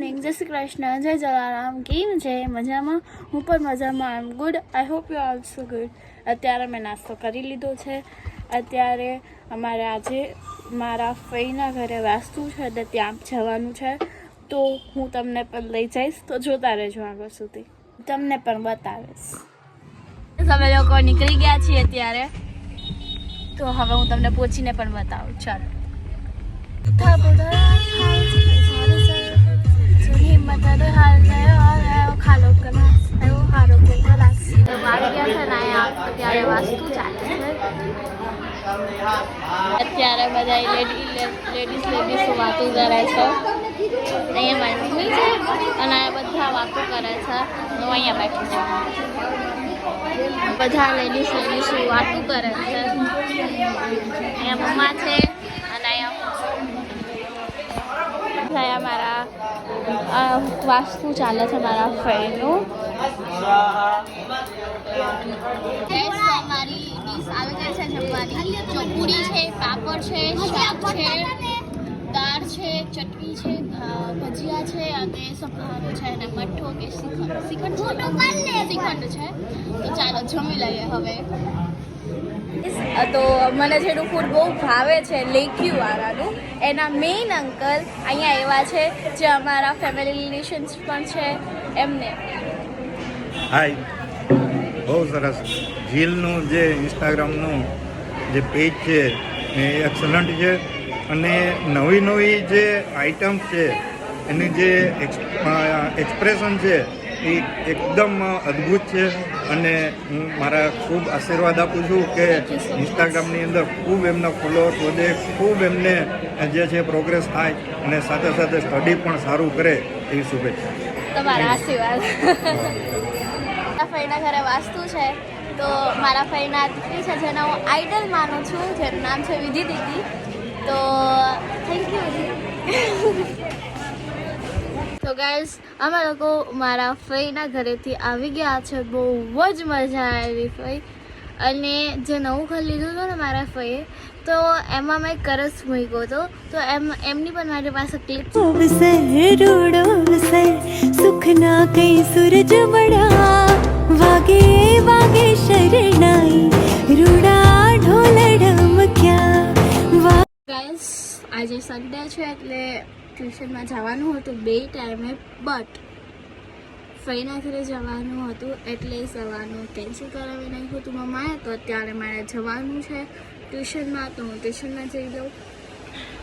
Morning, જય શ્રી કૃષ્ણ, જય જલારામ. કેમ છે? મજામાં? હું પણ મજામાં. I am good. I hope you are also good. અત્યારે મેં નાસ્તો કરી લીધો છે. અત્યારે અમારે આજે મારા ફઈના ઘરે વાસ્તુ છે એટલે ત્યાં જવાનું છે, તો હું તમને પણ લઈ જઈશ, તો જોતા રહેજો આગળ સુધી, તમને પણ બતાવીશ. અમે લોકો નીકળી ગયા છીએ અત્યારે, તો હવે હું તમને પહોંચીને પણ બતાવું. ચાલો. અત્યારે વાસ્તુ ચાલે છે. અત્યારે બધા લેડીઝ વાતો કરે છે. અહીંયા મારી મમ્મી છે અને બધા વાતો કરે છે. હું અહીંયા બેઠી છું. બધા લેડીઝ વાતો કરે છે. અહીંયા મમ્મા છે અને અહીંયા મારા વાસ્તુ ચાલે છે મારા ફઈનું. મારી ડીશ આવી ગઈ છે જમવાની. ચોપુડી છે, પાપડ છે, શાક છે, દાળ છે, ચટણી છે, ભજીયા છે અને સંભારો છે અને મઠ્ઠો કે શ્રીખંડ છે. તો ચાલો જમી લઈએ હવે. તો મને જેનું ફૂડ બહુ ભાવે છે લેક્યુ વાળાનું, એના મેઇન અંકલ અહીંયા એવા છે જે અમારા ફેમિલી રિલેશન્સ પણ છે એમને. હાય, બહુ સરસ. જીલનું જે ઇન્સ્ટાગ્રામનું જે પેજ છે એ એક્સલન્ટ છે અને નવી નવી જે આઇટમ છે એની જે એક્સપ્રેશન છે એ એકદમ અદ્ભુત છે અને હું મારા ખૂબ આશીર્વાદ આપું છું કે ઇન્સ્ટાગ્રામની અંદર ખૂબ એમના ફોલોઅર્સ વધે, ખૂબ એમને જે છે પ્રોગ્રેસ થાય અને સાથે સાથે સ્ટડી પણ સારું કરે એવી શુભેચ્છા. તમારા આશીર્વાદ. મારા ફઈના ઘરે વાસ્તુ છે, તો મારા ફઈના દીકરી છે જેના હું આઈડલ માનું છું, જેનું નામ છે વિધિ દીદી. તો થેન્ક યુ. તો ગાઈઝ, અમે લોકો મારા ફઈના ઘરેથી આવી ગયા છે. બહુ જ મજા આવી ફઈ. અને જે નવું ઘર લીધું હતું ને મારા ફઈએ, તો એમાં મેં કરસ મૂક્યો હતો, તો એમની પણ મારી પાસે ક્લિપ સુખના કઈ સૂરજ બડા વાગે વાગે શરણાઈ રૂડા ઢોલ ઢમક્યા. ગાઈસ, આજે સન્ડે છે એટલે ટ્યુશનમાં જવાનું હતું 2 ટાઈમે, બટ ફઈના ઘરે જવાનું હતું એટલે સવારનું કેન્સલ કરાવી નાખ્યું હતું મમ્માએ. તો અત્યારે મારે જવાનું છે ટ્યુશનમાં, તો હું ટ્યુશનમાં જઈ લઉં.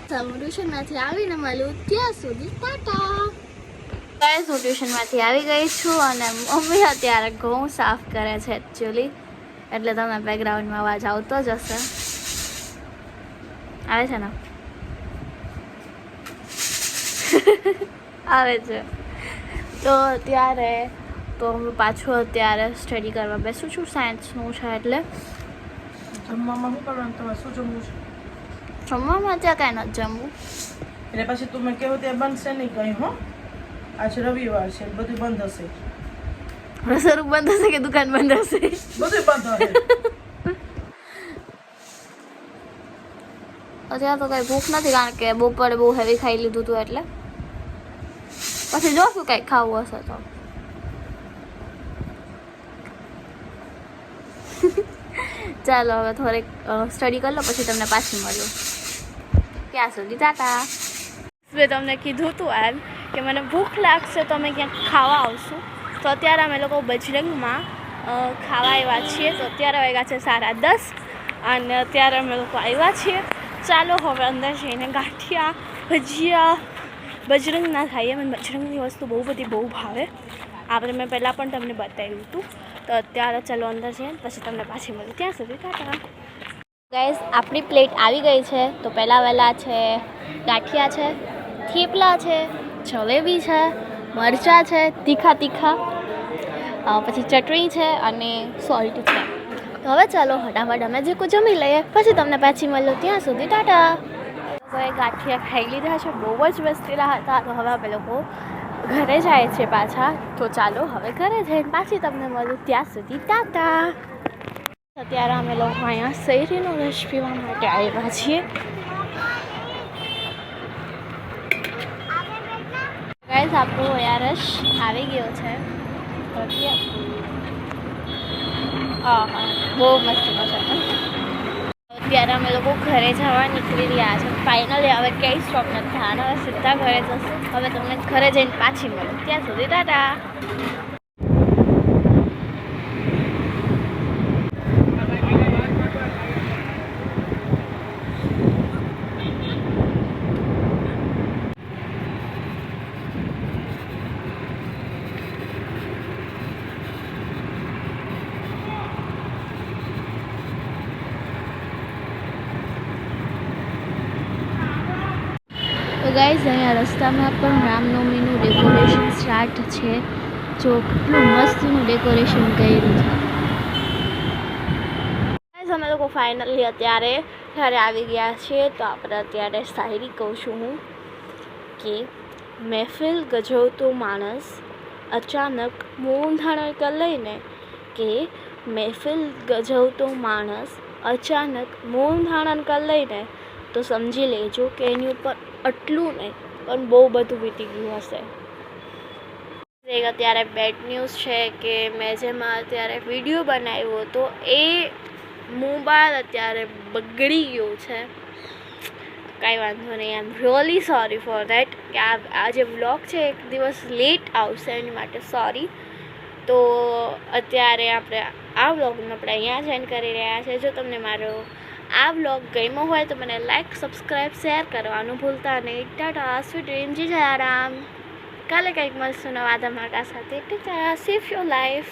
તો હું ટ્યુશનમાંથી આવીને મળું, ત્યાં સુધી ટાટા. ગાઈસ, હું ટ્યુશનમાંથી આવી ગઈ છું અને મમ્મી અત્યારે ઘઉં સાફ કરે છે એકચ્યુઅલી, એટલે તમને બેકગ્રાઉન્ડમાં અવાજ આવતો જ હશે. આવે છે ને? આવે છે. તો અત્યારે તો હું પાછું અત્યારે સ્ટડી કરવા બેસું છું. સાયન્સનું છે એટલે. જમવામાં શું કરવાનું તમારે? શું જમવું છે? જમવામાં ત્યાં કાંઈ નથી જમવું. એટલે પછી તું મેં કહ્યું તે બનશે નહીં કંઈ. હો, આજે રવિવાર છે, બધું બંધ હશે. રસોડું બંધ હશે કે દુકાન બંધ હશે? બધું બંધ હશે. અત્યારે તો કંઈ ભૂખ નથી, કારણ કે બપોરે બહુ હેવી ખાઈ લીધું હતું એટલે. પછી જોશું કંઈક ખાવું હશે તો. ચાલો હવે થોડીક સ્ટડી કરી લો, પછી તમને પાછી મળ્યું. ત્યાં સુધી ટાટા. મેં તમને કીધું હતું એમ કે મને ભૂખ લાગશે તો અમે ક્યાંક ખાવા આવશું. તો અત્યારે અમે લોકો બજરંગમાં ખાવા આવ્યા છીએ. તો અત્યારે વાગ્યા છે 10:30 અને અત્યારે અમે લોકો આવ્યા છીએ. ચાલો હવે અંદર જઈને ગાંઠિયા ભજીયા બજરંગના ખાઈએ. મને બજરંગની વસ્તુ બહુ ભાવે. આપણે મેં પહેલાં પણ તમને બતાવ્યું હતું. તો અત્યારે ચાલો અંદર જઈએ, પછી તમને પાછી મળીએ. ત્યાં સુધી ટાટા. ગાઈઝ, આપણી પ્લેટ આવી ગઈ છે. તો પહેલાં છે ગાંઠિયા છે, થેપલા છે, જલેબી છે, મરચાં છે તીખા, પછી ચટણી છે અને સોલ્ટ છે. તો હવે ચાલો ફટાફટ અમે જે જમી લઈએ, પછી તમને પાછી મળ્યો. ત્યાં સુધી ટાટા. લોકોએ ગાંઠિયા ખાઈ લીધા છે, બહુ જ મસ્તીલા હતા. તો હવે અમે લોકો ઘરે જાય છે પાછા. તો ચાલો હવે ઘરે જઈને પાછી તમને મળું. ત્યાં સુધી ટાટા. અત્યારે અમે લોકો અહીંયા શેરીનો રસ પીવા માટે આવ્યા છીએ. ગાઈઝ, ગાઈઝ આપણો યારશ આવી ગયો છે હા બહુ મસ્ત છે. અત્યારે અમે લોકો ઘરે જવા નીકળી રહ્યા છે ફાઇનલી. હવે ક્યાંય સ્ટોપ નથી થવાનો, હવે સીધા ઘરે જશું. હવે તમને ઘરે જઈને પાછી મળું, ત્યાં સુધી ટાટા. તો ગાઈઝ અહીંયા રસ્તામાં પણ રામનવમીનું ડેકોરેશન સ્ટાર્ટ છે. જો કેટલું મસ્તનું ડેકોરેશન કર્યું છે. ગાઈઝ અમે લોકો ફાઇનલી અત્યારે ઘરે આવી ગયા છીએ. તો આપણે અત્યારે શાયરી કહું છું હું કે મહેફિલ ગજવતો માણસ અચાનક મૌન ધારણ કરી લઈને કે મહેફિલ ગજવતો માણસ અચાનક મૌન ધારણ કરી લઈને તો સમજી લેજો કે એની ઉપર આટલું નહીં પણ બહુ બધું વીતી ગયું હશે. એક અત્યારે બેડ ન્યૂઝ છે કે મેં જેમાં અત્યારે વિડીયો બનાવ્યો હતો એ મોબાઈલ અત્યારે બગડી ગયો છે. કાંઈ વાંધો નહીં, I am really sorry for that કે આ જે વ્લોગ છે એક દિવસ લેટ આવશે એની માટે સોરી. તો અત્યારે આપણે આ વ્લોગને આપણે અહીંયા જ એન્ડ કરી રહ્યા છે. જો તમને મારો આ વ્લોગ ગમ્યો હોય તો મને લાઈક સબસ્ક્રાઈબ શેર કરવાનું ભૂલતા નહીં. ટાટા, સ્વીટ ડ્રીમ, જય જય રામ. કાલે કંઈક મળશું નવા ધમાકા સાથે. Tata, safe your life.